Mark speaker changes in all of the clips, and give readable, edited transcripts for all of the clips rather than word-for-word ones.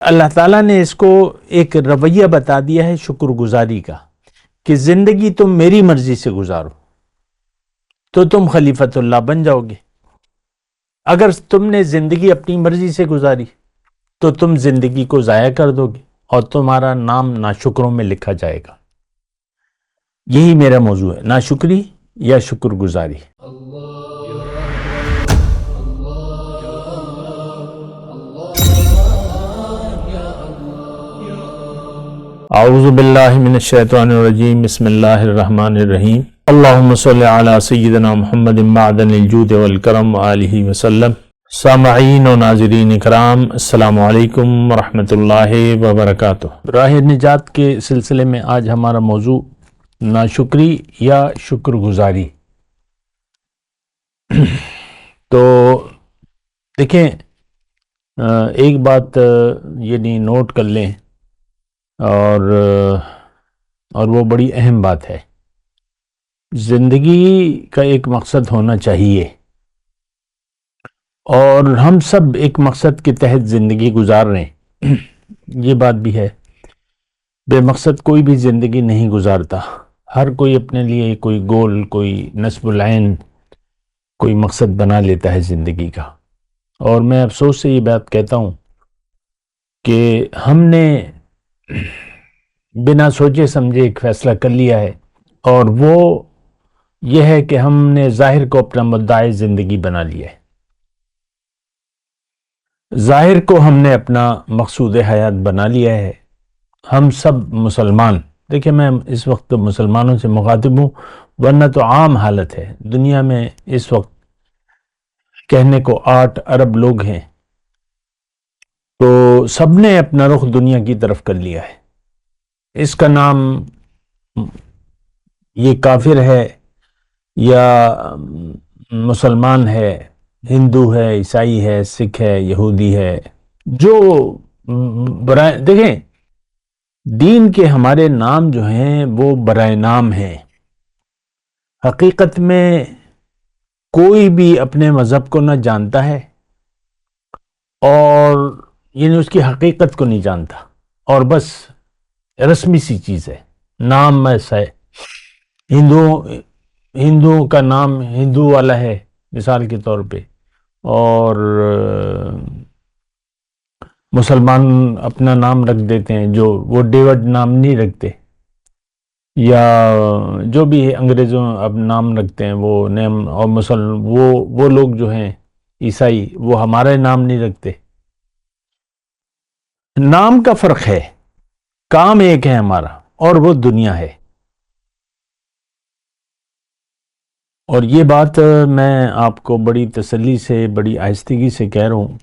Speaker 1: اللہ تعالیٰ نے اس کو ایک رویہ بتا دیا ہے شکر گزاری کا، کہ زندگی تم میری مرضی سے گزارو تو تم خلیفۃ اللہ بن جاؤ گے، اگر تم نے زندگی اپنی مرضی سے گزاری تو تم زندگی کو ضائع کر دو گے اور تمہارا نام ناشکروں میں لکھا جائے گا۔ یہی میرا موضوع ہے، ناشکری یا شکر گزاری۔ اعوذ باللہ من الشیطان الرجیم، بسم اللہ الرحمن الرحیم۔ اللہم صلی علی سیدنا محمد معدن الجود والکرم وآلہ وسلم۔ سامعین و ناظرین اکرام، السلام علیکم ورحمۃ اللہ وبرکاتہ۔ راہ نجات کے سلسلے میں آج ہمارا موضوع ناشکری یا شکر گزاری۔ تو دیکھیں، ایک بات یعنی نوٹ کر لیں، اور وہ بڑی اہم بات ہے۔ زندگی کا ایک مقصد ہونا چاہیے، اور ہم سب ایک مقصد کے تحت زندگی گزار رہے ہیں، یہ بات بھی ہے۔ بے مقصد کوئی بھی زندگی نہیں گزارتا، ہر کوئی اپنے لیے کوئی گول، کوئی نصب العین، کوئی مقصد بنا لیتا ہے زندگی کا۔ اور میں افسوس سے یہ بات کہتا ہوں کہ ہم نے بنا سوچے سمجھے ایک فیصلہ کر لیا ہے، اور وہ یہ ہے کہ ہم نے ظاہر کو اپنا مدعی زندگی بنا لیا ہے۔ ظاہر کو ہم نے اپنا مقصود حیات بنا لیا ہے۔ ہم سب مسلمان، دیکھیں میں اس وقت مسلمانوں سے مخاطب ہوں، ورنہ تو عام حالت ہے دنیا میں اس وقت کہنے کو 8 ارب لوگ ہیں، تو سب نے اپنا رخ دنیا کی طرف کر لیا ہے۔ اس کا نام یہ کافر ہے یا مسلمان ہے، ہندو ہے، عیسائی ہے، سکھ ہے، یہودی ہے، جو برائے دیکھیں، دین کے ہمارے نام جو ہیں وہ برائے نام ہیں۔ حقیقت میں کوئی بھی اپنے مذہب کو نہ جانتا ہے، اور یعنی اس کی حقیقت کو نہیں جانتا، اور بس رسمی سی چیز ہے، نام ایسا ہے۔ ہندوؤں کا نام ہندو والا ہے مثال کے طور پہ، اور مسلمان اپنا نام رکھ دیتے ہیں، جو وہ ڈیوڈ نام نہیں رکھتے، یا جو بھی انگریزوں اب نام رکھتے ہیں وہ نیم، اور وہ لوگ جو ہیں عیسائی، وہ ہمارے نام نہیں رکھتے۔ نام کا فرق ہے، کام ایک ہے ہمارا، اور وہ دنیا ہے۔ اور یہ بات میں آپ کو بڑی تسلی سے، بڑی آہستگی سے کہہ رہا ہوں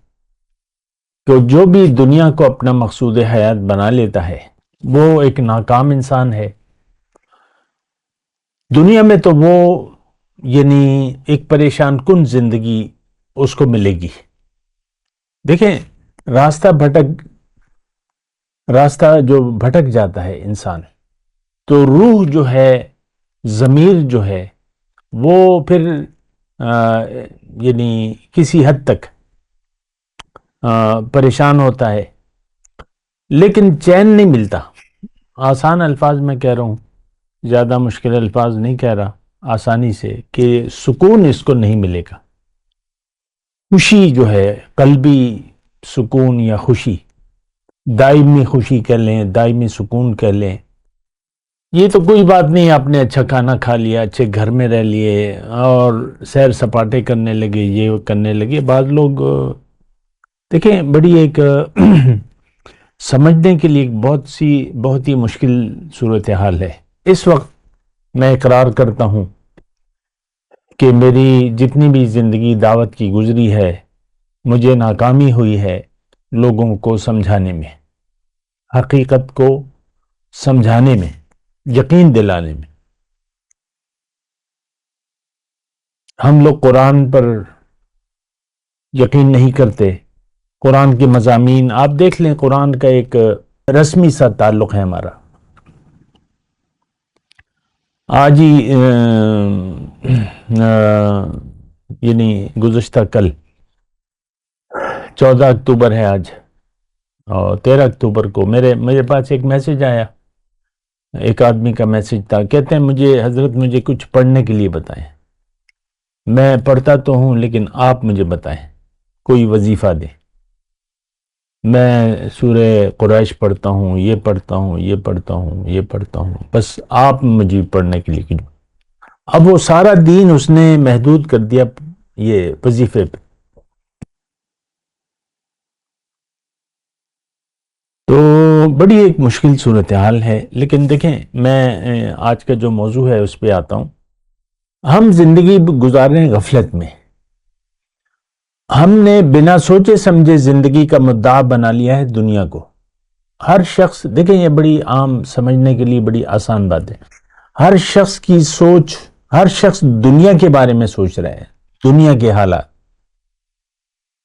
Speaker 1: کہ جو بھی دنیا کو اپنا مقصود حیات بنا لیتا ہے وہ ایک ناکام انسان ہے۔ دنیا میں تو وہ یعنی ایک پریشان کن زندگی اس کو ملے گی۔ دیکھیں، راستہ جو بھٹک جاتا ہے انسان، تو روح جو ہے، ضمیر جو ہے، وہ پھر یعنی کسی حد تک پریشان ہوتا ہے، لیکن چین نہیں ملتا۔ آسان الفاظ میں کہہ رہا ہوں، زیادہ مشکل الفاظ نہیں کہہ رہا، آسانی سے، کہ سکون اس کو نہیں ملے گا۔ خوشی جو ہے، قلبی سکون یا خوشی، دائمی خوشی کہہ لیں، دائمی سکون کہہ لیں، یہ تو کوئی بات نہیں۔ آپ نے اچھا کھانا کھا لیا، اچھے گھر میں رہ لیے، اور سیر سپاٹے کرنے لگے، یہ کرنے لگے۔ بعض لوگ دیکھیں، بڑی ایک سمجھنے کے لیے بہت ہی مشکل صورتحال ہے۔ اس وقت میں اقرار کرتا ہوں کہ میری جتنی بھی زندگی دعوت کی گزری ہے، مجھے ناکامی ہوئی ہے لوگوں کو سمجھانے میں، حقیقت کو سمجھانے میں، یقین دلانے میں۔ ہم لوگ قرآن پر یقین نہیں کرتے، قرآن کے مضامین آپ دیکھ لیں، قرآن کا ایک رسمی سا تعلق ہے ہمارا۔ آج ہی یعنی گزشتہ کل 14 اکتوبر ہے آج، اور 13 اکتوبر کو میرے پاس ایک میسج آیا، ایک آدمی کا میسج تھا، کہتے ہیں مجھے حضرت مجھے کچھ پڑھنے کے لیے بتائیں، میں پڑھتا تو ہوں لیکن آپ مجھے بتائیں کوئی وظیفہ دیں، میں سورہ قریش پڑھتا ہوں، یہ پڑھتا ہوں، یہ پڑھتا ہوں، یہ پڑھتا ہوں، بس آپ مجھے پڑھنے کے لیے کچھ۔ اب وہ سارا دین اس نے محدود کر دیا یہ وظیفے پہ۔ تو بڑی ایک مشکل صورتحال ہے، لیکن دیکھیں میں آج کا جو موضوع ہے اس پہ آتا ہوں۔ ہم زندگی گزار رہے ہیں غفلت میں، ہم نے بنا سوچے سمجھے زندگی کا مدعا بنا لیا ہے دنیا کو۔ ہر شخص، دیکھیں یہ بڑی عام سمجھنے کے لیے بڑی آسان بات ہے، ہر شخص کی سوچ، ہر شخص دنیا کے بارے میں سوچ رہا ہے، دنیا کے حالات،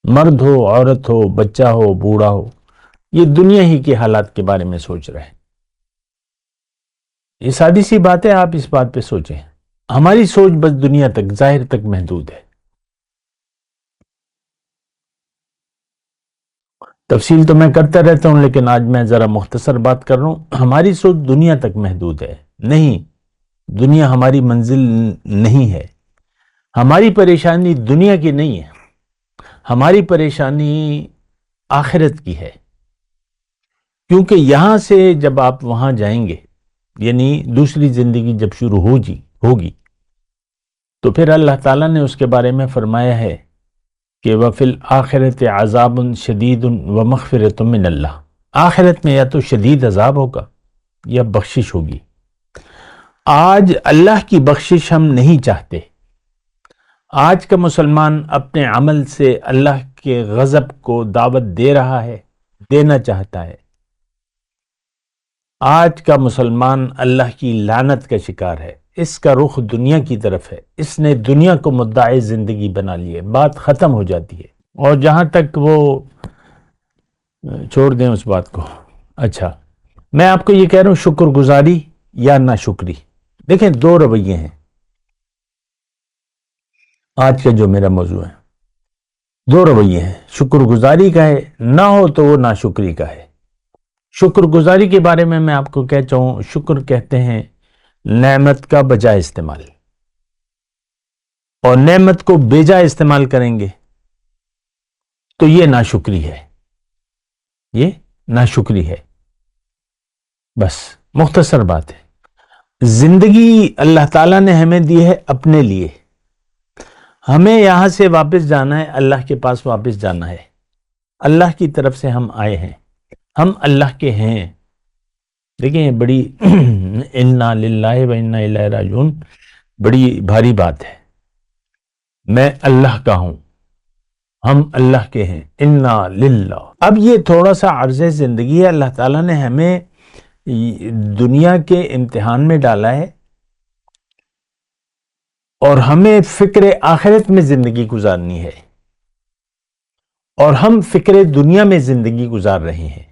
Speaker 1: مرد ہو، عورت ہو، بچہ ہو، بوڑھا ہو، یہ دنیا ہی کے حالات کے بارے میں سوچ رہے ہیں۔ یہ سادی سی بات ہے، آپ اس بات پہ سوچیں۔ ہماری سوچ بس دنیا تک، ظاہر تک محدود ہے۔ تفصیل تو میں کرتا رہتا ہوں لیکن آج میں ذرا مختصر بات کر رہا ہوں۔ ہماری سوچ دنیا تک محدود ہے، نہیں، دنیا ہماری منزل نہیں ہے۔ ہماری پریشانی دنیا کی نہیں ہے، ہماری پریشانی آخرت کی ہے، کیونکہ یہاں سے جب آپ وہاں جائیں گے، یعنی دوسری زندگی جب شروع ہوگی تو پھر اللہ تعالیٰ نے اس کے بارے میں فرمایا ہے کہ وَفِي الْآخِرَةِ عَذَابٌ شَدِيدٌ وَمَغْفِرَةٌ مِّنَ اللہ، آخرت میں یا تو شدید عذاب ہوگا یا بخشش ہوگی۔ آج اللہ کی بخشش ہم نہیں چاہتے۔ آج کا مسلمان اپنے عمل سے اللہ کے غضب کو دعوت دے رہا ہے، دینا چاہتا ہے۔ آج کا مسلمان اللہ کی لعنت کا شکار ہے، اس کا رخ دنیا کی طرف ہے، اس نے دنیا کو مدعی زندگی بنا لی ہے، بات ختم ہو جاتی ہے۔ اور جہاں تک وہ چھوڑ دیں اس بات کو۔ اچھا، میں آپ کو یہ کہہ رہا ہوں شکر گزاری یا ناشکری، دیکھیں دو رویے ہیں، آج کا جو میرا موضوع ہے دو رویے ہیں، شکر گزاری کا ہے، نہ ہو تو وہ ناشکری کا ہے۔ شکر گزاری کے بارے میں آپ کو کہتا ہوں، شکر کہتے ہیں نعمت کا بجا استعمال، اور نعمت کو بیجا استعمال کریں گے تو یہ ناشکری ہے، یہ ناشکری ہے۔ بس مختصر بات ہے۔ زندگی اللہ تعالیٰ نے ہمیں دی ہے اپنے لیے، ہمیں یہاں سے واپس جانا ہے، اللہ کے پاس واپس جانا ہے، اللہ کی طرف سے ہم آئے ہیں، ہم اللہ کے ہیں۔ دیکھیں بڑی انا للہ و انا الیہ راجعون، بڑی بھاری بات ہے۔ میں اللہ کا ہوں، ہم اللہ کے ہیں، انا للہ۔ اب یہ تھوڑا سا عرض زندگی ہے، اللہ تعالیٰ نے ہمیں دنیا کے امتحان میں ڈالا ہے اور ہمیں فکر آخرت میں زندگی گزارنی ہے، اور ہم فکر دنیا میں زندگی گزار رہے ہیں۔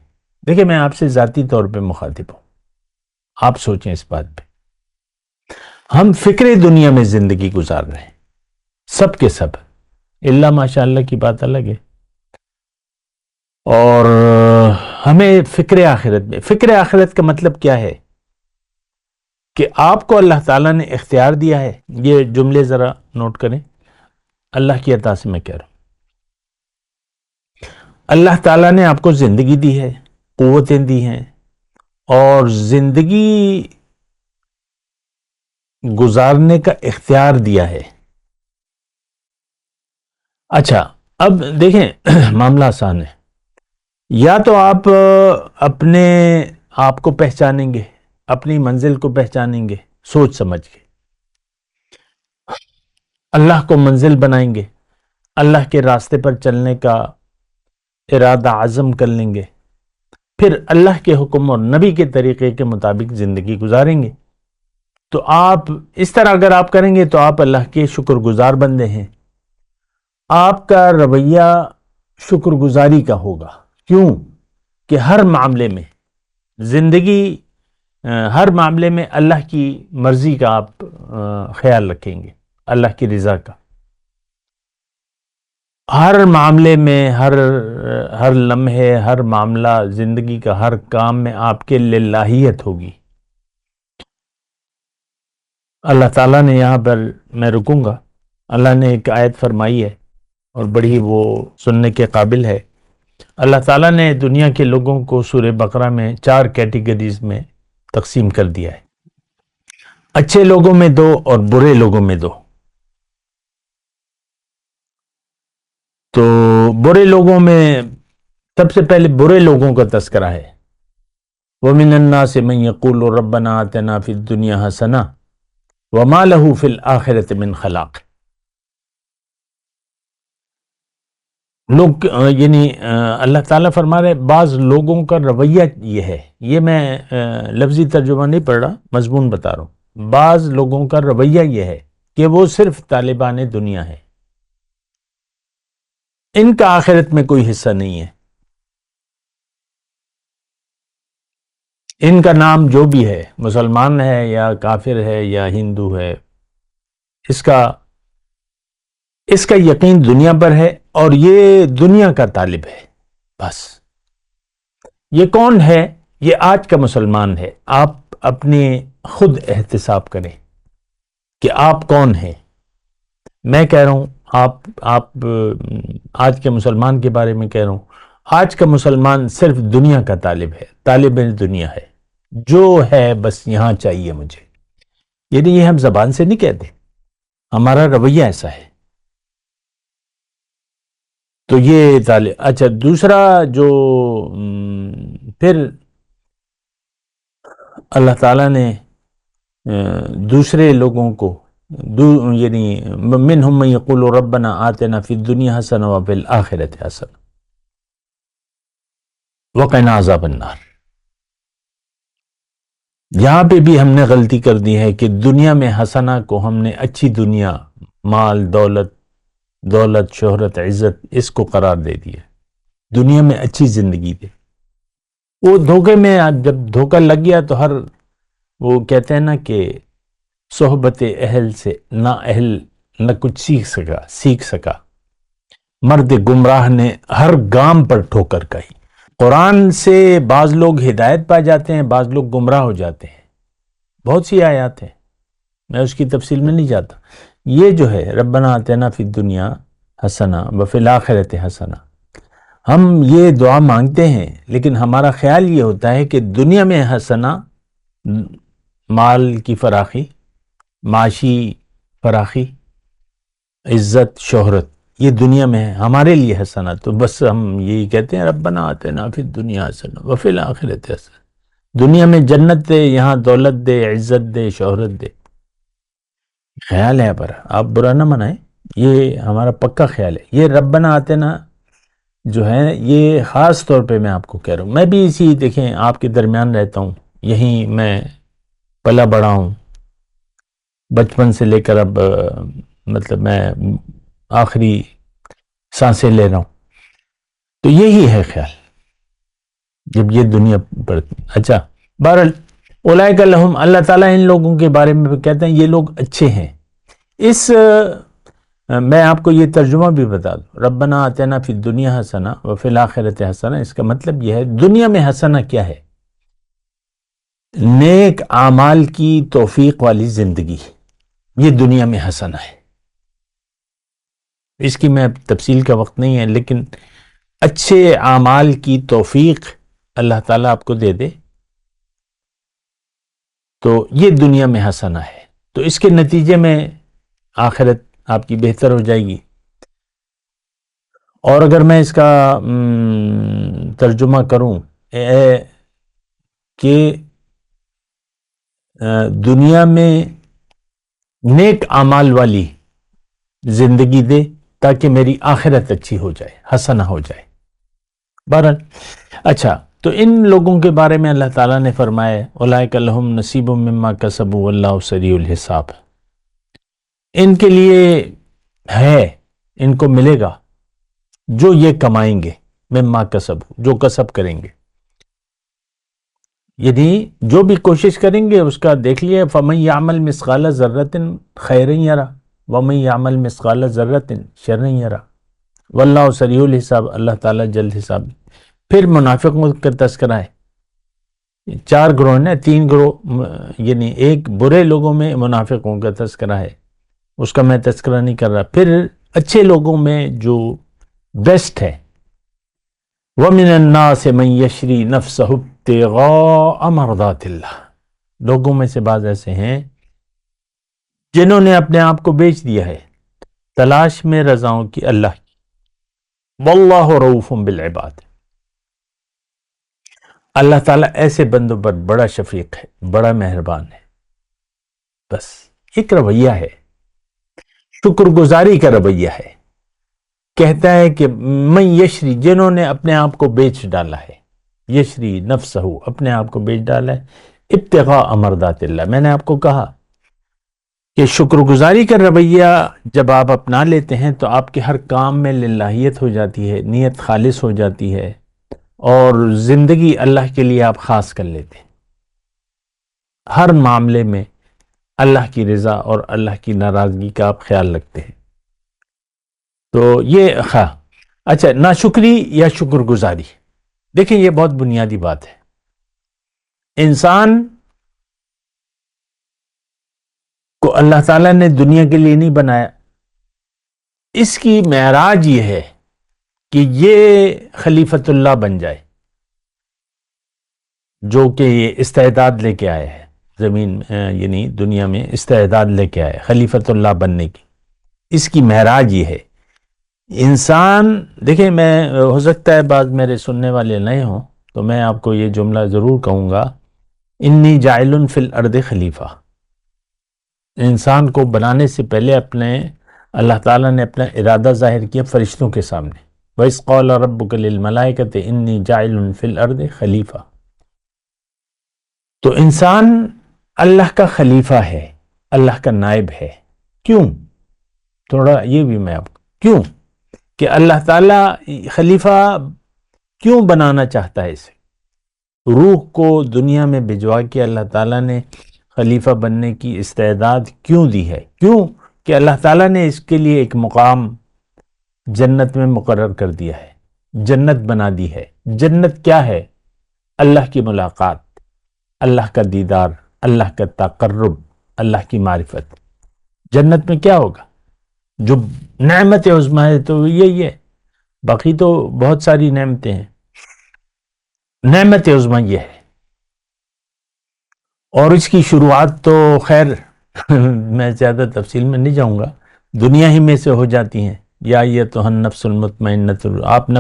Speaker 1: دیکھیں میں آپ سے ذاتی طور پہ مخاطب ہوں، آپ سوچیں اس بات پہ۔ ہم فکر دنیا میں زندگی گزار رہے ہیں، سب کے سب، اللہ ماشاء اللہ کی بات الگ ہے، اور ہمیں فکر آخرت میں، فکر آخرت کا مطلب کیا ہے کہ آپ کو اللہ تعالیٰ نے اختیار دیا ہے، یہ جملے ذرا نوٹ کریں، اللہ کی عطا سے میں کہہ رہا ہوں، اللہ تعالیٰ نے آپ کو زندگی دی ہے، قوتیں دی ہیں، اور زندگی گزارنے کا اختیار دیا ہے۔ اچھا اب دیکھیں معاملہ آسان ہے، یا تو آپ اپنے آپ کو پہچانیں گے، اپنی منزل کو پہچانیں گے سوچ سمجھ کے، اللہ کو منزل بنائیں گے، اللہ کے راستے پر چلنے کا ارادہ عزم کر لیں گے، پھر اللہ کے حکم اور نبی کے طریقے کے مطابق زندگی گزاریں گے۔ تو آپ اس طرح اگر آپ کریں گے تو آپ اللہ کے شکر گزار بندے ہیں، آپ کا رویہ شکر گزاری کا ہوگا۔ کیوں کہ ہر معاملے میں زندگی، ہر معاملے میں اللہ کی مرضی کا آپ خیال رکھیں گے، اللہ کی رضا کا۔ ہر معاملے میں، ہر لمحے، ہر معاملہ، زندگی کا ہر کام میں آپ کے للہیت ہوگی۔ اللہ تعالیٰ نے یہاں پر، میں رکوں گا، اللہ نے ایک آیت فرمائی ہے اور بڑی وہ سننے کے قابل ہے۔ اللہ تعالیٰ نے دنیا کے لوگوں کو سورہ بقرہ میں 4 کیٹیگریز میں تقسیم کر دیا ہے، اچھے لوگوں میں 2 اور برے لوگوں میں 2۔ تو برے لوگوں میں سب سے پہلے برے لوگوں کا تذکرہ ہے۔ وَمِنَ النَّاسِ مَن يَقُولُ رَبَّنَا آتِنَا فِي الدُّنْيَا حَسَنَةً وَمَا لَهُ فِي الْآخِرَةِ مِنْ خَلَاقٍ۔ لوگ یعنی اللہ تعالیٰ فرما رہے بعض لوگوں کا رویہ یہ ہے، یہ میں لفظی ترجمہ نہیں پڑھ رہا، مضمون بتا رہا ہوں۔ بعض لوگوں کا رویہ یہ ہے کہ وہ صرف طالبان دنیا ہے، ان کا آخرت میں کوئی حصہ نہیں ہے، ان کا نام جو بھی ہے، مسلمان ہے یا کافر ہے یا ہندو ہے، اس کا یقین دنیا پر ہے اور یہ دنیا کا طالب ہے بس۔ یہ کون ہے؟ یہ آج کا مسلمان ہے۔ آپ اپنے خود احتساب کریں کہ آپ کون ہیں۔ میں کہہ رہا ہوں، آپ آج کے مسلمان کے بارے میں کہہ رہا ہوں، آج کا مسلمان صرف دنیا کا طالب ہے، طالب دنیا ہے، جو ہے بس یہاں چاہیے مجھے۔ یعنی یہ ہم زبان سے نہیں کہتے، ہمارا رویہ ایسا ہے۔ تو یہ طالب، اچھا دوسرا جو پھر اللہ تعالیٰ نے دوسرے لوگوں کو یعنی منہم من یقول ربنا آتنا فی الدنیا حسنہ وفی الآخرۃ حسنہ وقنا عذاب النار۔ یہاں پہ بھی ہم نے غلطی کر دی ہے کہ دنیا میں حسنہ کو ہم نے اچھی دنیا، مال، دولت، شہرت، عزت، اس کو قرار دے دیا۔ دنیا میں اچھی زندگی دے، وہ دھوکے میں جب دھوکہ لگ گیا تو وہ کہتے ہیں نا کہ صحبت اہل سے نا اہل نہ کچھ سیکھ سکا۔ مرد گمراہ نے ہر گام پر ٹھوکر کھائی۔ قرآن سے بعض لوگ ہدایت پا جاتے ہیں، بعض لوگ گمراہ ہو جاتے ہیں۔ بہت سی آیات ہیں، میں اس کی تفصیل میں نہیں جاتا۔ یہ جو ہے ربنا آتنا فی الدنیا حسنہ وفی الآخرۃ حسنہ، ہم یہ دعا مانگتے ہیں لیکن ہمارا خیال یہ ہوتا ہے کہ دنیا میں حسنہ، مال کی فراخی، معاشی فراخی، عزت، شہرت، یہ دنیا میں ہے ہمارے لیے حسنہ۔ تو بس ہم یہی کہتے ہیں ربنا آتنا فی الدنیا حسنہ وفی الآخرۃ حسنہ، دنیا میں جنت دے، یہاں دولت دے، عزت دے، شہرت دے۔ خیال ہے، پر آپ برا نہ منائیں، یہ ہمارا پکا خیال ہے۔ یہ ربنا آتنا جو ہے یہ خاص طور پہ میں آپ کو کہہ رہا ہوں، میں بھی اسی، دیکھیں آپ کے درمیان رہتا ہوں، یہیں میں پلا بڑا ہوں، بچپن سے لے کر اب مطلب میں آخری سانسیں لے رہا ہوں، تو یہی ہے خیال جب یہ دنیا پر۔ اچھا بہرحال اولئک لہم، اللہ تعالیٰ ان لوگوں کے بارے میں کہتے ہیں یہ لوگ اچھے ہیں۔ میں آپ کو یہ ترجمہ بھی بتا دوں، ربنا آتنا فی الدنیا حسنہ وفی الآخرۃ حسنہ، اس کا مطلب یہ ہے دنیا میں حسنہ کیا ہے؟ نیک اعمال کی توفیق والی زندگی، یہ دنیا میں حسنہ ہے۔ اس کی میں تفصیل کا وقت نہیں ہے، لیکن اچھے اعمال کی توفیق اللہ تعالیٰ آپ کو دے دے تو یہ دنیا میں حسنہ ہے، تو اس کے نتیجے میں آخرت آپ کی بہتر ہو جائے گی۔ اور اگر میں اس کا ترجمہ کروں کہ دنیا میں نیک اعمال والی زندگی دے تاکہ میری آخرت اچھی ہو جائے، حسنہ ہو جائے۔ بہرحال اچھا، تو ان لوگوں کے بارے میں اللہ تعالیٰ نے فرمایا اولئک لہم نصیب مما کسبوا واللہ سریع الحساب، ان کے لیے ہے، ان کو ملے گا جو یہ کمائیں گے، مما کسبوا، جو کسب کریں گے، یعنی جو بھی کوشش کریں گے اس کا دیکھ لیا، فمن یعمل مثقال ذرۃ خیرا یرہ ومن یعمل مثقال ذرۃ شرا یرہ۔ واللہ سریع الحساب، اللہ تعالیٰ جلد حساب۔ پھر منافقوں کا تذکرہ ہے، 4 گروہ نا، 3 گروہ، یعنی ایک برے لوگوں میں منافقوں کا تذکرہ ہے، اس کا میں تذکرہ نہیں کر رہا۔ پھر اچھے لوگوں میں جو بیسٹ ہے، وَمِنَ النَّاسِ مَن يَشْرِي نَفْسَهُ ابْتِغَاءَ مَرْضَاتِ اللَّهِ، لوگوں میں سے بعض ایسے ہیں جنہوں نے اپنے آپ کو بیچ دیا ہے تلاش میں رضاؤں کی اللہ کی۔ وَاللَّهُ رَؤُوفٌ بِالْعِبَادِ، اللہ تعالیٰ ایسے بندوں پر بڑا شفیق ہے، بڑا مہربان ہے۔ بس ایک رویہ ہے، شکر گزاری کا رویہ ہے۔ کہتا ہے کہ من یشری، جنہوں نے اپنے آپ کو بیچ ڈالا ہے، یشری نفسہ، اپنے آپ کو بیچ ڈالا ہے، ابتغاء مرضات اللہ۔ میں نے آپ کو کہا کہ شکر گزاری کا رویہ جب آپ اپنا لیتے ہیں تو آپ کے ہر کام میں للہیت ہو جاتی ہے، نیت خالص ہو جاتی ہے، اور زندگی اللہ کے لیے آپ خاص کر لیتے ہیں۔ ہر معاملے میں اللہ کی رضا اور اللہ کی ناراضگی کا آپ خیال رکھتے ہیں۔ تو یہ اچھا، ناشکری یا شکر گزاری، دیکھیں یہ بہت بنیادی بات ہے۔ انسان کو اللہ تعالیٰ نے دنیا کے لیے نہیں بنایا، اس کی معراج یہ ہے کہ یہ خلیفۃ اللہ بن جائے، جو کہ یہ استعداد لے کے آئے ہیں زمین یعنی دنیا میں استعداد لے کے آئے خلیفۃ اللہ بننے کی، اس کی معراج یہ ہے۔ انسان دیکھیں، میں ہو سکتا ہے بعض میرے سننے والے نئے ہوں تو میں آپ کو یہ جملہ ضرور کہوں گا، انی جاعل فی الارض خلیفہ۔ انسان کو بنانے سے پہلے اللہ تعالیٰ نے اپنا ارادہ ظاہر کیا فرشتوں کے سامنے، وَإِذْ قَالَ رَبُّكَ لِلْمَلَائِكَةِ إِنِّي جَاعِلٌ فِي الْأَرْضِ خلیفہ۔ تو انسان اللہ کا خلیفہ ہے، اللہ کا نائب ہے۔ کیوں؟ تھوڑا یہ بھی میں آپ کو کیوں کہ اللہ تعالیٰ خلیفہ کیوں بنانا چاہتا ہے اسے؟ روح کو دنیا میں بھجوا کے اللہ تعالیٰ نے خلیفہ بننے کی استعداد کیوں دی ہے؟ کیوں کہ اللہ تعالیٰ نے اس کے لیے ایک مقام جنت میں مقرر کر دیا ہے، جنت بنا دی ہے۔ جنت کیا ہے؟ اللہ کی ملاقات، اللہ کا دیدار، اللہ کا تقرب، اللہ کی معرفت۔ جنت میں کیا ہوگا؟ جو نعمت عظمیٰ ہے تو یہی ہے، باقی تو بہت ساری نعمتیں ہیں، نعمت عظمیٰ یہ ہے۔ اور اس کی شروعات تو خیر میں زیادہ تفصیل میں نہیں جاؤں گا، دنیا ہی میں سے ہو جاتی ہیں۔ یا یہ تو النفس المطمئنۃ، آپ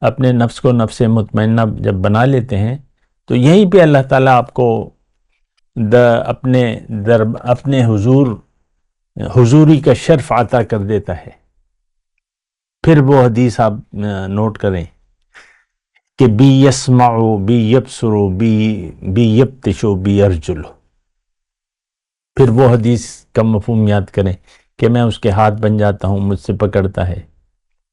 Speaker 1: اپنے نفس کو نفس مطمئنہ جب بنا لیتے ہیں تو یہیں پہ اللہ تعالیٰ آپ کو اپنے حضوری کا شرف عطا کر دیتا ہے۔ پھر وہ حدیث آپ نوٹ کریں کہ بی یسمعو بی یبصرو بی یبتشو بی ارجلو۔ پھر وہ حدیث کا مفہوم یاد کریں کہ میں اس کے ہاتھ بن جاتا ہوں، مجھ سے پکڑتا ہے،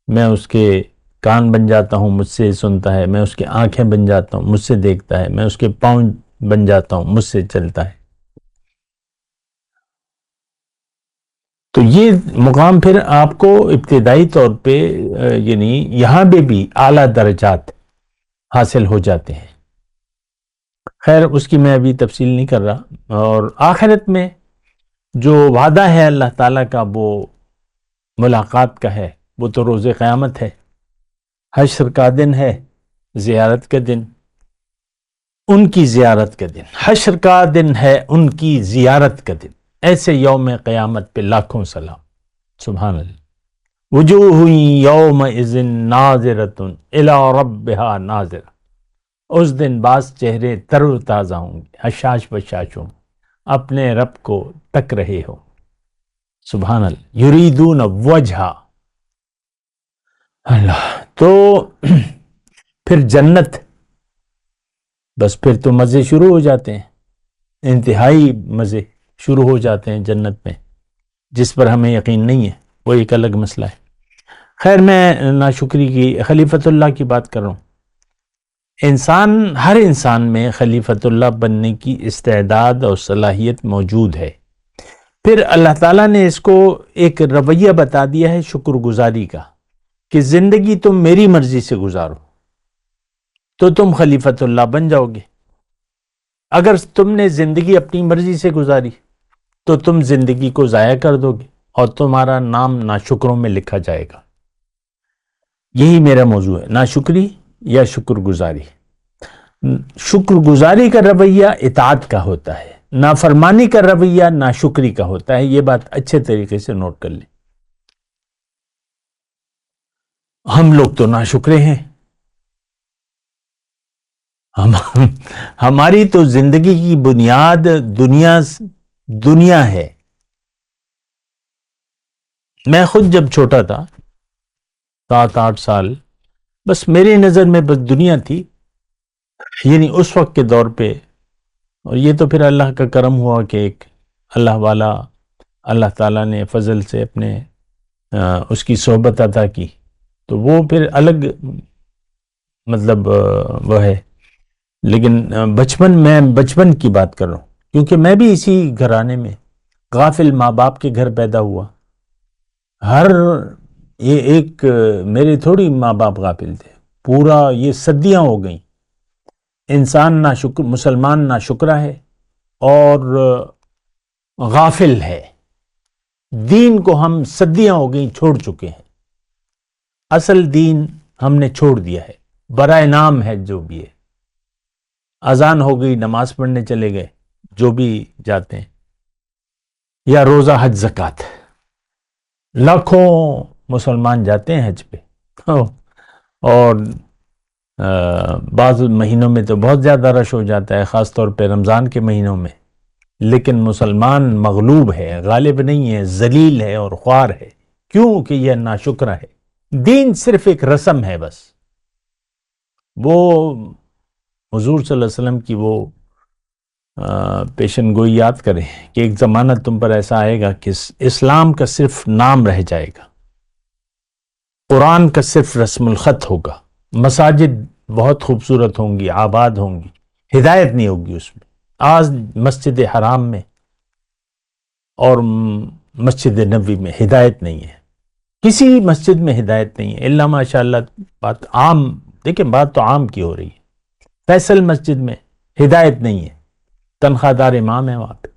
Speaker 1: میں اس کے کان بن جاتا ہوں، مجھ سے سنتا ہے، میں اس کے آنکھیں بن جاتا ہوں، مجھ سے دیکھتا ہے، میں اس کے پاؤں بن جاتا ہوں، مجھ سے چلتا ہے۔ تو یہ مقام پھر آپ کو ابتدائی طور پہ یعنی یہاں پہ بھی اعلیٰ درجات حاصل ہو جاتے ہیں۔ خیر اس کی میں ابھی تفصیل نہیں کر رہا۔ اور آخرت میں جو وعدہ ہے اللہ تعالیٰ کا وہ ملاقات کا ہے، وہ تو روز قیامت ہے، حشر کا دن ہے، زیارت کا دن، ان کی زیارت کا دن، حشر کا دن ہے، ان کی زیارت کا دن۔ ایسے یوم قیامت پہ لاکھوں سلام، سبحان اللہ۔ وجوہ یومئذ ناظرۃ الی ربہا ناظرہ، اس دن بعض چہرے تر و تازہ ہوں گے، حشاش بشاش ہوں، اپنے رب کو تک رہے ہو، سبحان اللہ۔ یریدون وجہا، اللہ۔ تو پھر جنت، بس پھر تو مزے شروع ہو جاتے ہیں، انتہائی مزے شروع ہو جاتے ہیں جنت میں، جس پر ہمیں یقین نہیں ہے، وہ ایک الگ مسئلہ ہے۔ خیر میں ناشکری کی خلیفۃ اللہ کی بات کر رہا ہوں۔ ہر انسان میں خلیفۃ اللہ بننے کی استعداد اور صلاحیت موجود ہے۔ پھر اللہ تعالیٰ نے اس کو ایک رویہ بتا دیا ہے شکر گزاری کا، کہ زندگی تم میری مرضی سے گزارو تو تم خلیفۃ اللہ بن جاؤ گے، اگر تم نے زندگی اپنی مرضی سے گزاری تو تم زندگی کو ضائع کر دو گے اور تمہارا نام ناشکروں میں لکھا جائے گا۔ یہی میرا موضوع ہے، ناشکری یا شکر گزاری۔ شکر گزاری کا رویہ اطاعت کا ہوتا ہے، نافرمانی کا رویہ ناشکری کا ہوتا ہے۔ یہ بات اچھے طریقے سے نوٹ کر لیں۔ ہم لوگ تو ناشکرے ہیں، ہماری تو زندگی کی بنیاد دنیا ہے۔ میں خود جب چھوٹا تھا، 7-8 سال، بس میری نظر میں بس دنیا تھی، یعنی اس وقت کے دور پہ۔ اور یہ تو پھر اللہ کا کرم ہوا کہ ایک اللہ والا اللہ تعالیٰ نے فضل سے اپنے اس کی صحبت عطا کی، تو وہ پھر الگ مطلب وہ ہے۔ لیکن میں بچپن کی بات کر رہا ہوں، کیونکہ میں بھی اسی گھرانے میں غافل ماں باپ کے گھر پیدا ہوا۔ میرے تھوڑی ماں باپ غافل تھے، پورا یہ صدیاں ہو گئیں انسان مسلمان ناشکرا ہے اور غافل ہے۔ دین کو ہم صدیاں ہو گئیں چھوڑ چکے ہیں، اصل دین ہم نے چھوڑ دیا ہے، برائے نام ہے جو بھی ہے۔ اذان ہو گئی، نماز پڑھنے چلے گئے جو بھی جاتے ہیں، یا روزہ حج زکوٰۃ، لاکھوں مسلمان جاتے ہیں حج پہ، اور بعض مہینوں میں تو بہت زیادہ رش ہو جاتا ہے، خاص طور پہ رمضان کے مہینوں میں۔ لیکن مسلمان مغلوب ہے، غالب نہیں ہے، ذلیل ہے اور خوار ہے۔ کیوں کہ یہ ناشکرا ہے۔ دین صرف ایک رسم ہے بس۔ وہ حضور صلی اللہ علیہ وسلم کی وہ پیشن گوئی یاد کریں کہ ایک زمانہ تم پر ایسا آئے گا کہ اسلام کا صرف نام رہ جائے گا، قرآن کا صرف رسم الخط ہوگا، مساجد بہت خوبصورت ہوں گی، آباد ہوں گی، ہدایت نہیں ہوگی اس میں۔ آج مسجد حرام میں اور مسجد نبوی میں ہدایت نہیں ہے، کسی مسجد میں ہدایت نہیں ہے الا ماشاء اللہ۔ بات عام دیکھیں، بات تو عام کی ہو رہی ہے۔ فیصل مسجد میں ہدایت نہیں ہے، تنخواہ دار امام ہے وہاں پہ۔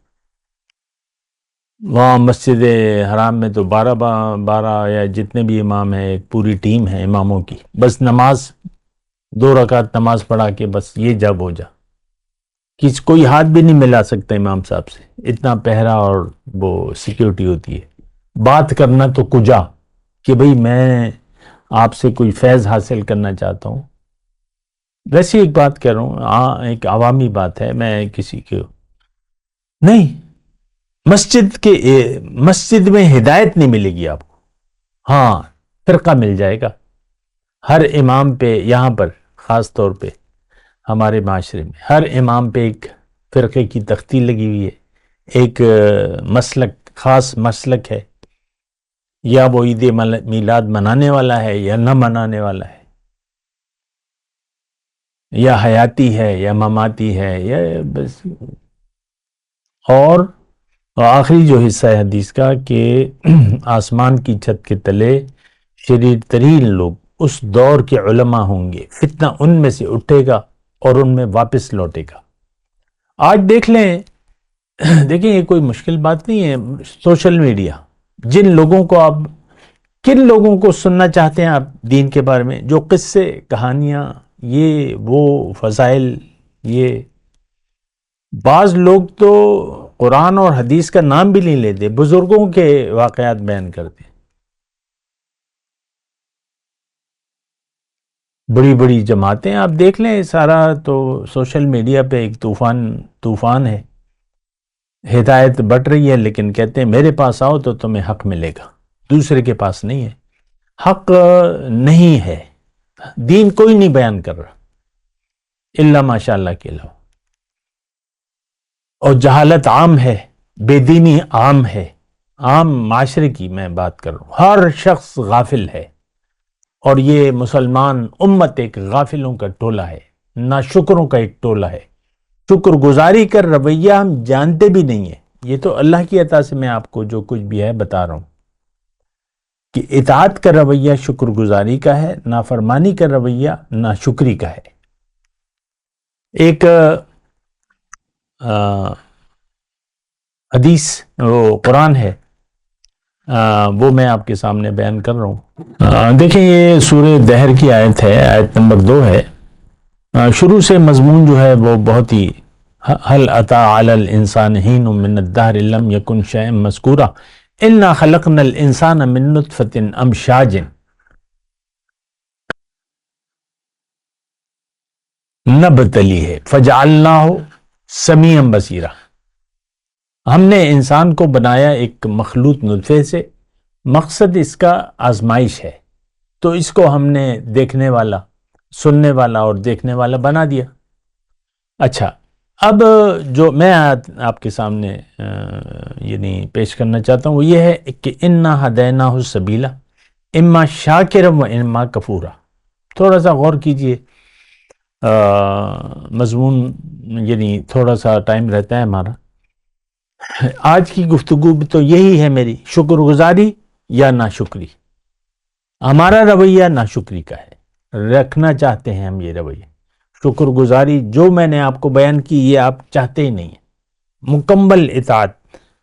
Speaker 1: وہاں مسجد حرام میں تو 12 یا جتنے بھی امام ہیں، ایک پوری ٹیم ہے اماموں کی، بس نماز 2 رکعت نماز پڑھا کے بس یہ جب ہو جا، کوئی ہاتھ بھی نہیں ملا سکتا امام صاحب سے، اتنا پہرا اور وہ سیکیورٹی ہوتی ہے۔ بات کرنا تو کجا کہ بھئی میں آپ سے کوئی فیض حاصل کرنا چاہتا ہوں۔ ویسی ایک بات کہہ رہا ہوں، ایک عوامی بات ہے، میں کسی کو نہیں، مسجد میں ہدایت نہیں ملے گی آپ کو، ہاں فرقہ مل جائے گا ہر امام پہ۔ یہاں پر خاص طور پہ ہمارے معاشرے میں ہر امام پہ ایک فرقے کی تختی لگی ہوئی ہے، ایک مسلک، خاص مسلک ہے، یا وہ عید میلاد منانے والا ہے یا نہ منانے والا ہے، یا حیاتی ہے یا مماتی ہے، یا بس۔ اور آخری جو حصہ ہے حدیث کا کہ آسمان کی چھت کے تلے شریر ترین لوگ اس دور کے علماء ہوں گے، فتنہ ان میں سے اٹھے گا اور ان میں واپس لوٹے گا۔ آج دیکھ لیں، دیکھیں یہ کوئی مشکل بات نہیں ہے، سوشل میڈیا، جن لوگوں کو آپ، کن لوگوں کو سننا چاہتے ہیں آپ دین کے بارے میں، جو قصے، کہانیاں، یہ وہ فضائل، یہ بعض لوگ تو قرآن اور حدیث کا نام بھی نہیں لیتے، بزرگوں کے واقعات بیان کرتے ہیں۔ بڑی بڑی جماعتیں آپ دیکھ لیں، سارا تو سوشل میڈیا پہ ایک طوفان ہے، ہدایت بٹ رہی ہے، لیکن کہتے ہیں میرے پاس آؤ تو تمہیں حق ملے گا، دوسرے کے پاس نہیں ہے، حق نہیں ہے، دین کوئی نہیں بیان کر رہا الا ماشاء اللہ کے علاوہ، اور جہالت عام ہے، بے دینی عام ہے، عام معاشرے کی میں بات کر رہا ہوں، ہر شخص غافل ہے، اور یہ مسلمان امت ایک غافلوں کا ٹولہ ہے، ناشکروں کا ایک ٹولہ ہے۔ شکر گزاری کر رویہ ہم جانتے بھی نہیں ہیں، یہ تو اللہ کی عطا سے میں آپ کو جو کچھ بھی ہے بتا رہا ہوں۔ کہ اطاعت کا رویہ شکر گزاری کا ہے، نافرمانی کا رویہ ناشکری کا ہے۔ ایک حدیث وہ قرآن ہے، وہ میں آپ کے سامنے بیان کر رہا ہوں۔ دیکھیں یہ سورہ دہر کی آیت ہے، آیت نمبر 2 ہے۔ شروع سے مضمون جو ہے وہ بہت ہی هل اتى على الانسان حين من الدهر لم يكن شيئا مذكورا انا خلقنا الانسان من نطفة امشاج نبتلیہ فجعلناه سمیعا بصیرا۔ ہم نے انسان کو بنایا ایک مخلوط نطفے سے، مقصد اس کا آزمائش ہے، تو اس کو ہم نے دیکھنے والا، سننے والا اور دیکھنے والا بنا دیا۔ اچھا، اب جو میں آپ کے سامنے یعنی پیش کرنا چاہتا ہوں وہ یہ ہے کہ انا ہدیناہ السبیلا اما شاکرا و اما کفورا۔ تھوڑا سا غور کیجئے، مضمون یعنی تھوڑا سا ٹائم رہتا ہے ہمارا۔ آج کی گفتگو تو یہی ہے میری، شکر گزاری یا ناشکری۔ ہمارا رویہ ناشکری کا ہے، رکھنا چاہتے ہیں ہم یہ رویہ۔ شکر گزاری جو میں نے آپ کو بیان کی یہ آپ چاہتے ہی نہیں ہیں، مکمل اطاعت،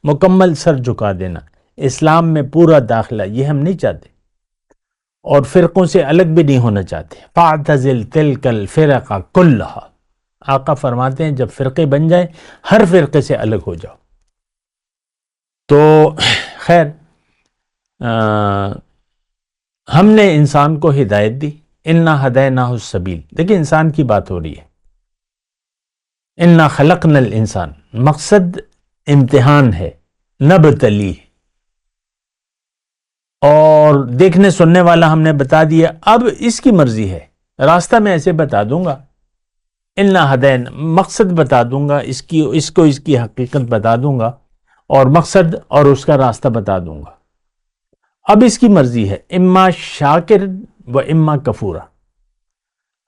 Speaker 1: مکمل سر جھکا دینا، اسلام میں پورا داخلہ، یہ ہم نہیں چاہتے، اور فرقوں سے الگ بھی نہیں ہونا چاہتے۔ فَاعْتَزِلْ تِلْكَ الْفِرَقَ كُلَّهَا، آقا فرماتے ہیں جب فرقے بن جائیں ہر فرقے سے الگ ہو جاؤ۔ تو خیر، ہم نے انسان کو ہدایت دی، انا ہدیناہ السبیل۔ دیکھیں انسان کی بات ہو رہی ہے، انا خلقنا الانسان، مقصد امتحان ہے، نبتلی، اور دیکھنے سننے والا ہم نے بتا دیا۔ اب اس کی مرضی ہے، راستہ میں ایسے بتا دوں گا، انا ہدین، مقصد بتا دوں گا، اس کی حقیقت بتا دوں گا، اور مقصد اور اس کا راستہ بتا دوں گا۔ اب اس کی مرضی ہے، اما شاکر و اما کفورا،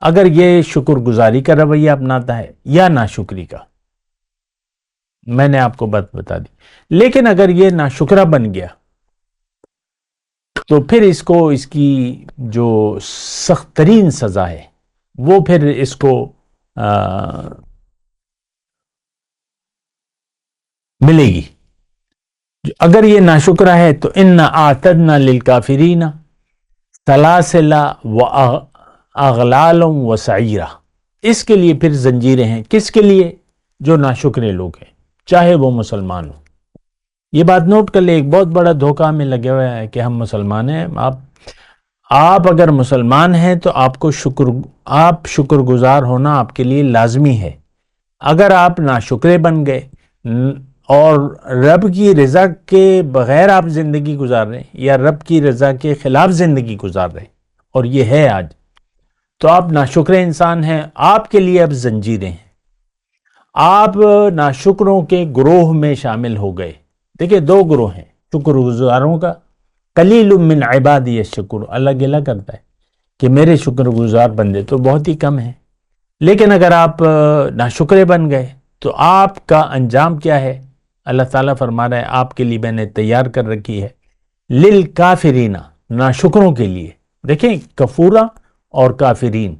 Speaker 1: اگر یہ شکر گزاری کا رویہ اپناتا ہے یا ناشکری کا۔ میں نے آپ کو بات بتا دی، لیکن اگر یہ ناشکرا بن گیا تو پھر اس کو، اس کی جو سخت ترین سزا ہے وہ پھر اس کو ملے گی۔ اگر یہ ناشکرا ہے تو انا اعتدنا للکافرین سلاسل و اغلال و سعیرہ، اس کے لیے پھر زنجیریں ہیں۔ کس کے لیے؟ جو ناشکرے لوگ ہیں، چاہے وہ مسلمان ہوں۔ یہ بات نوٹ کر لیں، ایک بہت بڑا دھوکہ میں لگے ہوا ہے کہ ہم مسلمان ہیں۔ آپ اگر مسلمان ہیں تو آپ شکر گزار ہونا آپ کے لیے لازمی ہے۔ اگر آپ ناشکرے بن گئے اور رب کی رضا کے بغیر آپ زندگی گزار رہے ہیں یا رب کی رضا کے خلاف زندگی گزار رہے ہیں، اور یہ ہے آج، تو آپ ناشکرے انسان ہیں، آپ کے لیے اب زنجیریں ہیں، آپ ناشکروں کے گروہ میں شامل ہو گئے۔ دیکھیں دو گروہ ہیں شکر گزاروں کا، قلیل من عبادی الشکور، اللہ گلہ کرتا ہے کہ میرے شکر گزار بندے تو بہت ہی کم ہیں۔ لیکن اگر آپ ناشکرے بن گئے تو آپ کا انجام کیا ہے؟ اللہ تعالیٰ فرما رہا ہے آپ کے لیے میں نے تیار کر رکھی ہے، للکافرین، ناشکروں کے لیے۔ دیکھیں کفورا اور کافرین،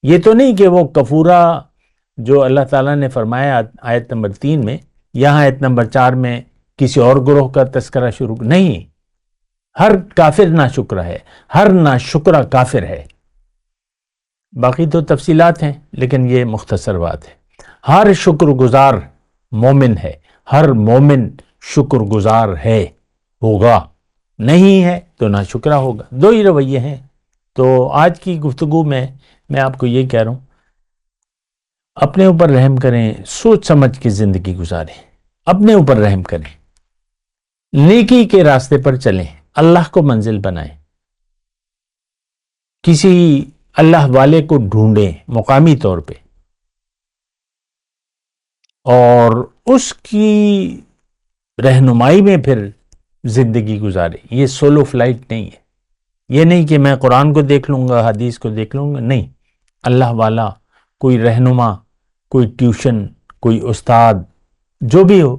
Speaker 1: یہ تو نہیں کہ وہ کفورا جو اللہ تعالیٰ نے فرمایا آیت نمبر 3 میں، یہاں آیت نمبر 4 میں کسی اور گروہ کا تذکرہ شروع نہیں۔ ہر کافر ناشکرہ ہے، ہر ناشکرہ کافر ہے۔ باقی تو تفصیلات ہیں لیکن یہ مختصر بات ہے۔ ہر شکر گزار مومن ہے، ہر مومن شکر گزار ہے، ہوگا، نہیں ہے تو ناشکرہ ہوگا۔ دو ہی رویے ہیں۔ تو آج کی گفتگو میں آپ کو یہ کہہ رہا ہوں، اپنے اوپر رحم کریں، سوچ سمجھ کے زندگی گزاریں، اپنے اوپر رحم کریں، نیکی کے راستے پر چلیں، اللہ کو منزل بنائیں، کسی اللہ والے کو ڈھونڈیں مقامی طور پہ، اور اس کی رہنمائی میں پھر زندگی گزاریں۔ یہ سولو فلائٹ نہیں ہے، یہ نہیں کہ میں قرآن کو دیکھ لوں گا، حدیث کو دیکھ لوں گا، نہیں، اللہ والا، کوئی رہنما، کوئی ٹیوشن، کوئی استاد، جو بھی ہو،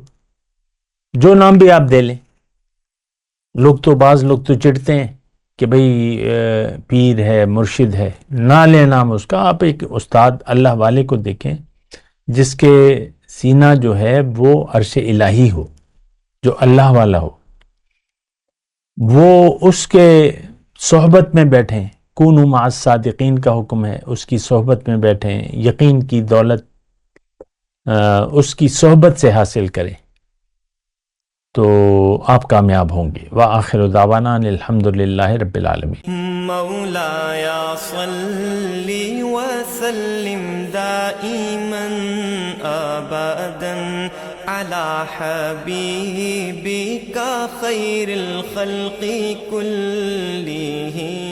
Speaker 1: جو نام بھی آپ دے لیں، لوگ تو بعض لوگ تو چڑھتے ہیں کہ بھئی پیر ہے، مرشد ہے، نہ لیں نام اس کا. آپ ایک استاد اللہ والے کو دیکھیں جس کے سینہ جو ہے وہ عرش الہی ہو، جو اللہ والا ہو، وہ اس کے صحبت میں بیٹھیں. کونوا مع الصادقین کا حکم ہے، اس کی صحبت میں بیٹھیں، یقین کی دولت اس کی صحبت سے حاصل کریں تو آپ کامیاب ہوں گے. وآخر دعوانا ان الحمد للہ رب العالمین.
Speaker 2: مولاي صل وسلم دائما ابدا على حبيبك خير الخلق كلهم.